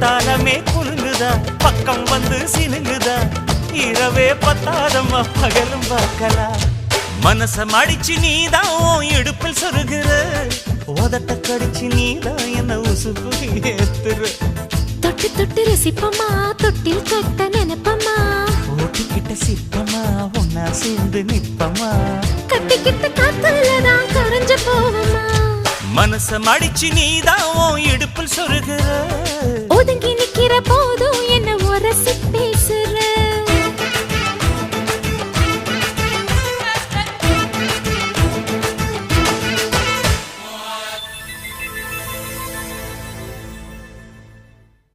குத்தாலமே குலுங்குதா பக்கம் வந்து சினுங்குதா இரவே பத்தாதம்மா பகலும் பார்க்கலாம் மனச மடிச்சு நீதான் இடுப்பில் சொருகிற உதட்ட கடிச்சு நீதான் என்ன உசுப்பு ஏத்துற தொட்டு தொட்டு ரசிப்பமா தொட்டில் கட்ட நினைப்பமா ஓட்டிக்கிட்ட சிப்பமா ஒன்னா சேர்ந்து நிப்பமா கட்டிக்கிட்ட காத்துலதான் கரைஞ்சு போவமா மனச மடிச்சு நீதான் இடுப்பில் சொருகிற